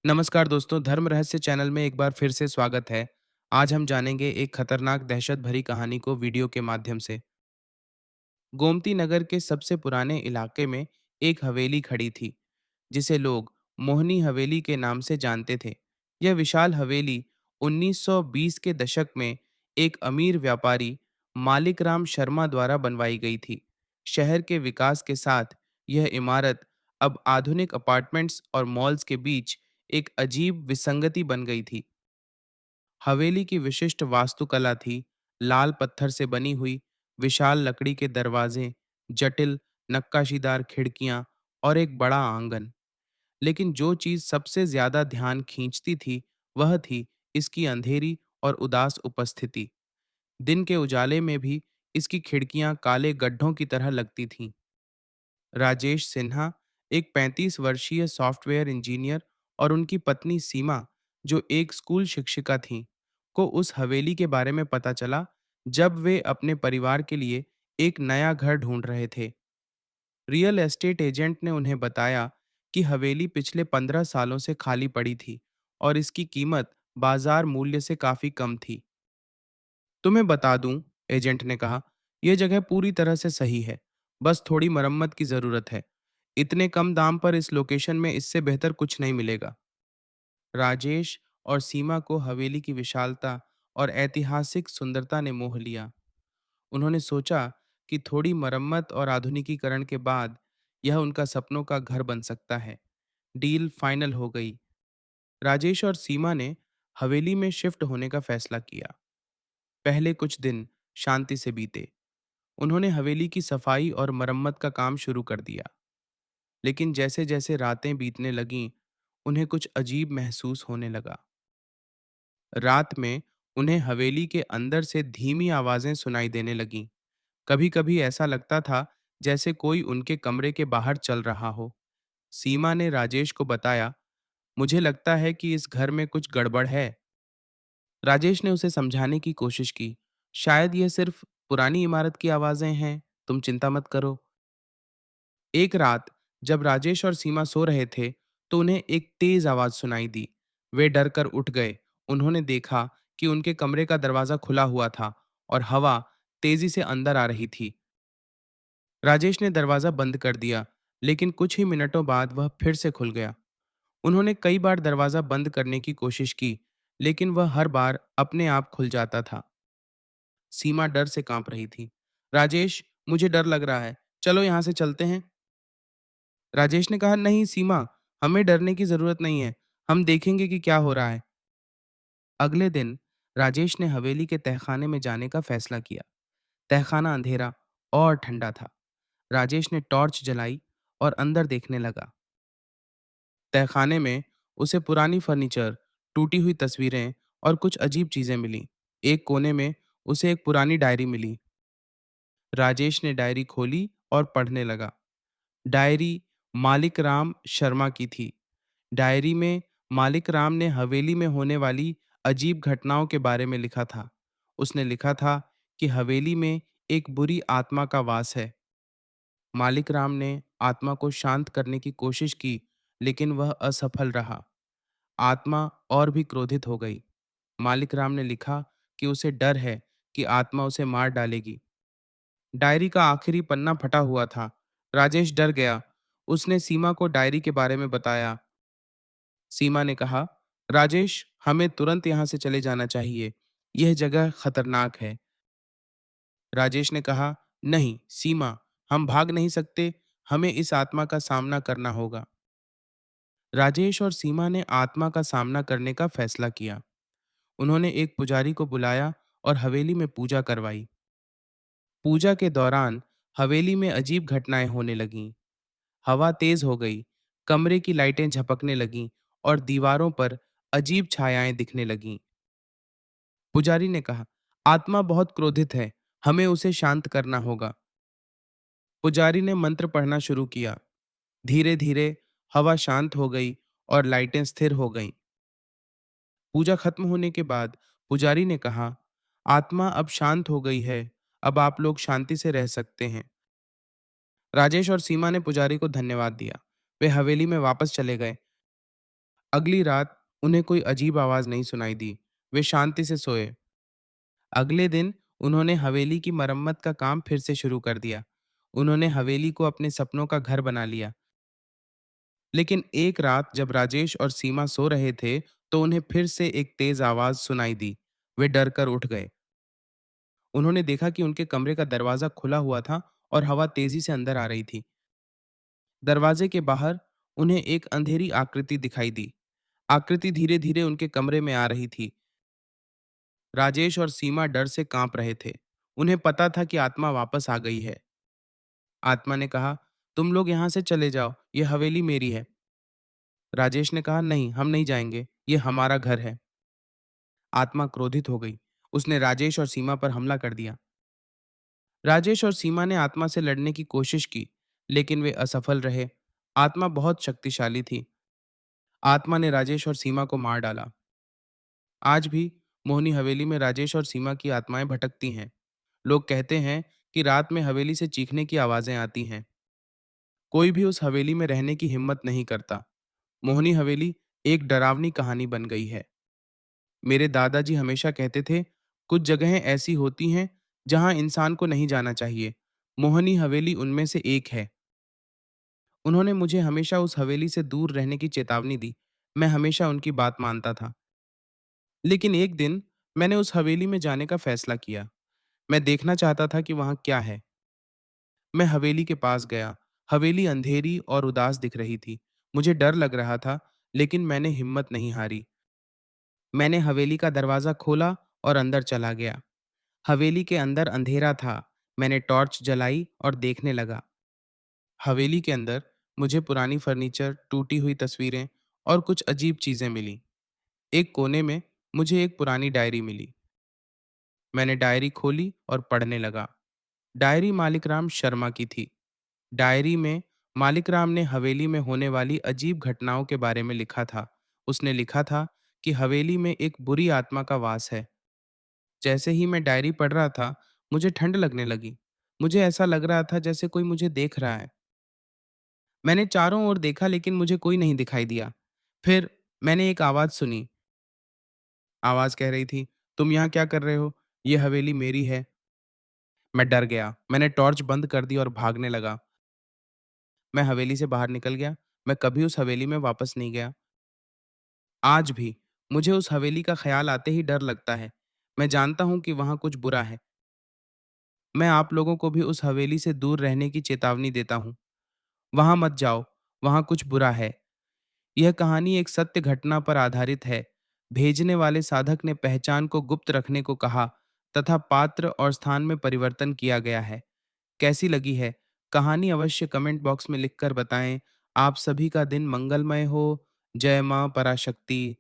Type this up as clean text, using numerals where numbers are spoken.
नमस्कार दोस्तों, धर्म रहस्य चैनल में एक बार फिर से स्वागत है। आज हम जानेंगे एक खतरनाक दहशत भरी कहानी को वीडियो के माध्यम से। गोमती नगर के सबसे पुराने इलाके में एक हवेली खड़ी थी, जिसे लोग मोहनी हवेली के नाम से जानते थे। यह विशाल हवेली 1920 के दशक में एक अमीर व्यापारी मालिक राम शर्मा द्वारा बनवाई गई थी। शहर के विकास के साथ यह इमारत अब आधुनिक अपार्टमेंट्स और मॉल्स के बीच एक अजीब विसंगति बन गई थी। हवेली की विशिष्ट वास्तुकला थी, लाल पत्थर से बनी हुई विशाल लकड़ी के दरवाजे, जटिल नक्काशीदार खिड़कियां और एक बड़ा आंगन। लेकिन जो चीज सबसे ज्यादा ध्यान खींचती थी, वह थी इसकी अंधेरी और उदास उपस्थिति। दिन के उजाले में भी इसकी खिड़कियां काले गड्ढों की तरह लगती थीं। राजेश सिन्हा, एक 35 वर्षीय सॉफ्टवेयर इंजीनियर, और उनकी पत्नी सीमा, जो एक स्कूल शिक्षिका थीं, को उस हवेली के बारे में पता चला जब वे अपने परिवार के लिए एक नया घर ढूंढ रहे थे। रियल एस्टेट एजेंट ने उन्हें बताया कि हवेली पिछले 15 सालों से खाली पड़ी थी और इसकी कीमत बाजार मूल्य से काफी कम थी। तुम्हें बता दूं, एजेंट ने कहा, यह जगह पूरी तरह से सही है, बस थोड़ी मरम्मत की जरूरत है। इतने कम दाम पर इस लोकेशन में इससे बेहतर कुछ नहीं मिलेगा। राजेश और सीमा को हवेली की विशालता और ऐतिहासिक सुंदरता ने मोह लिया। उन्होंने सोचा कि थोड़ी मरम्मत और आधुनिकीकरण के बाद यह उनका सपनों का घर बन सकता है। डील फाइनल हो गई। राजेश और सीमा ने हवेली में शिफ्ट होने का फैसला किया। पहले कुछ दिन शांति से बीते। उन्होंने हवेली की सफाई और मरम्मत का काम शुरू कर दिया। लेकिन जैसे जैसे रातें बीतने लगीं, उन्हें कुछ अजीब महसूस होने लगा। रात में उन्हें हवेली के अंदर से धीमी आवाजें सुनाई देने लगीं। कभी कभी ऐसा लगता था जैसे कोई उनके कमरे के बाहर चल रहा हो। सीमा ने राजेश को बताया, मुझे लगता है कि इस घर में कुछ गड़बड़ है। राजेश ने उसे समझाने की कोशिश की, शायद यह सिर्फ पुरानी इमारत की आवाजें हैं, तुम चिंता मत करो। एक रात जब राजेश और सीमा सो रहे थे, तो उन्हें एक तेज आवाज सुनाई दी। वे डर कर उठ गए। उन्होंने देखा कि उनके कमरे का दरवाजा खुला हुआ था और हवा तेजी से अंदर आ रही थी। राजेश ने दरवाजा बंद कर दिया, लेकिन कुछ ही मिनटों बाद वह फिर से खुल गया। उन्होंने कई बार दरवाजा बंद करने की कोशिश की, लेकिन वह हर बार अपने आप खुल जाता था। सीमा डर से कांप रही थी। राजेश, मुझे डर लग रहा है, चलो यहाँ से चलते हैं। राजेश ने कहा, नहीं सीमा, हमें डरने की जरूरत नहीं है, हम देखेंगे कि क्या हो रहा है। अगले दिन राजेश ने हवेली के तहखाने में जाने का फैसला किया। तहखाना अंधेरा और ठंडा था। राजेश ने टॉर्च जलाई और अंदर देखने लगा। तहखाने में उसे पुरानी फर्नीचर, टूटी हुई तस्वीरें और कुछ अजीब चीजें मिली। एक कोने में उसे एक पुरानी डायरी मिली। राजेश ने डायरी खोली और पढ़ने लगा। डायरी मालिक राम शर्मा की थी। डायरी में मालिक राम ने हवेली में होने वाली अजीब घटनाओं के बारे में लिखा था। उसने लिखा था कि हवेली में एक बुरी आत्मा का वास है। मालिक राम ने आत्मा को शांत करने की कोशिश की, लेकिन वह असफल रहा। आत्मा और भी क्रोधित हो गई। मालिक राम ने लिखा कि उसे डर है कि आत्मा उसे मार डालेगी। डायरी का आखिरी पन्ना फटा हुआ था। राजेश डर गया। उसने सीमा को डायरी के बारे में बताया। सीमा ने कहा, राजेश, हमें तुरंत यहाँ से चले जाना चाहिए। यह जगह खतरनाक है। राजेश ने कहा, नहीं सीमा, हम भाग नहीं सकते, हमें इस आत्मा का सामना करना होगा। राजेश और सीमा ने आत्मा का सामना करने का फैसला किया। उन्होंने एक पुजारी को बुलाया और हवेली में पूजा करवाई। पूजा के दौरान हवेली में अजीब घटनाएं होने लगीं। हवा तेज हो गई, कमरे की लाइटें झपकने लगीं और दीवारों पर अजीब छायाएं दिखने लगीं। पुजारी ने कहा, आत्मा बहुत क्रोधित है, हमें उसे शांत करना होगा। पुजारी ने मंत्र पढ़ना शुरू किया। धीरे धीरे हवा शांत हो गई और लाइटें स्थिर हो गईं। पूजा खत्म होने के बाद पुजारी ने कहा, आत्मा अब शांत हो गई है, अब आप लोग शांति से रह सकते हैं। राजेश और सीमा ने पुजारी को धन्यवाद दिया। वे हवेली में वापस चले गए। अगली रात उन्हें कोई अजीब आवाज नहीं सुनाई दी। वे शांति से सोए। अगले दिन उन्होंने हवेली की मरम्मत का काम फिर से शुरू कर दिया। उन्होंने हवेली को अपने सपनों का घर बना लिया। लेकिन एक रात जब राजेश और सीमा सो रहे थे, तो उन्हें फिर से एक तेज आवाज सुनाई दी। वे डर कर उठ गए। उन्होंने देखा कि उनके कमरे का दरवाजा खुला हुआ था और हवा तेजी से अंदर आ रही थी। दरवाजे के बाहर उन्हें एक अंधेरी आकृति दिखाई दी। आकृति धीरे धीरे उनके कमरे में आ रही थी। राजेश और सीमा डर से कांप रहे थे। उन्हें पता था कि आत्मा वापस आ गई है। आत्मा ने कहा, तुम लोग यहाँ से चले जाओ, ये हवेली मेरी है। राजेश ने कहा, नहीं, हम नहीं जाएंगे, ये हमारा घर है। आत्मा क्रोधित हो गई। उसने राजेश और सीमा पर हमला कर दिया। राजेश और सीमा ने आत्मा से लड़ने की कोशिश की, लेकिन वे असफल रहे। आत्मा बहुत शक्तिशाली थी। आत्मा ने राजेश और सीमा को मार डाला। आज भी मोहनी हवेली में राजेश और सीमा की आत्माएं भटकती हैं। लोग कहते हैं कि रात में हवेली से चीखने की आवाजें आती हैं। कोई भी उस हवेली में रहने की हिम्मत नहीं करता। मोहनी हवेली एक डरावनी कहानी बन गई है। मेरे दादाजी हमेशा कहते थे, कुछ जगहें ऐसी होती हैं जहां इंसान को नहीं जाना चाहिए। मोहनी हवेली उनमें से एक है। उन्होंने मुझे हमेशा उस हवेली से दूर रहने की चेतावनी दी। मैं हमेशा उनकी बात मानता था। लेकिन एक दिन मैंने उस हवेली में जाने का फैसला किया। मैं देखना चाहता था कि वहां क्या है। मैं हवेली के पास गया। हवेली अंधेरी और उदास दिख रही थी। मुझे डर लग रहा था, लेकिन मैंने हिम्मत नहीं हारी। मैंने हवेली का दरवाजा खोला और अंदर चला गया। हवेली के अंदर अंधेरा था। मैंने टॉर्च जलाई और देखने लगा। हवेली के अंदर मुझे पुरानी फर्नीचर, टूटी हुई तस्वीरें और कुछ अजीब चीजें मिली। एक कोने में मुझे एक पुरानी डायरी मिली। मैंने डायरी खोली और पढ़ने लगा। डायरी मालिक राम शर्मा की थी। डायरी में मालिक राम ने हवेली में होने वाली अजीब घटनाओं के बारे में लिखा था। उसने लिखा था कि हवेली में एक बुरी आत्मा का वास है। जैसे ही मैं डायरी पढ़ रहा था, मुझे ठंड लगने लगी। मुझे ऐसा लग रहा था जैसे कोई मुझे देख रहा है। मैंने चारों ओर देखा, लेकिन मुझे कोई नहीं दिखाई दिया। फिर मैंने एक आवाज सुनी। आवाज कह रही थी, तुम यहाँ क्या कर रहे हो? ये हवेली मेरी है। मैं डर गया। मैंने टॉर्च बंद कर दी और भागने लगा। मैं हवेली से बाहर निकल गया। मैं कभी उस हवेली में वापस नहीं गया। आज भी मुझे उस हवेली का ख्याल आते ही डर लगता है। मैं जानता हूँ कि वहाँ कुछ बुरा है। मैं आप लोगों को भी उस हवेली से दूर रहने की चेतावनी देता हूँ। वहाँ मत जाओ, वहाँ कुछ बुरा है। यह कहानी एक सत्य घटना पर आधारित है। भेजने वाले साधक ने पहचान को गुप्त रखने को कहा, तथा पात्र और स्थान में परिवर्तन किया गया है। कैसी लगी है? कहानी अवश्य कमेंट बॉक्स में लिखकर बताएं। आप सभी का दिन मंगलमय हो। जय मां पराशक्ति।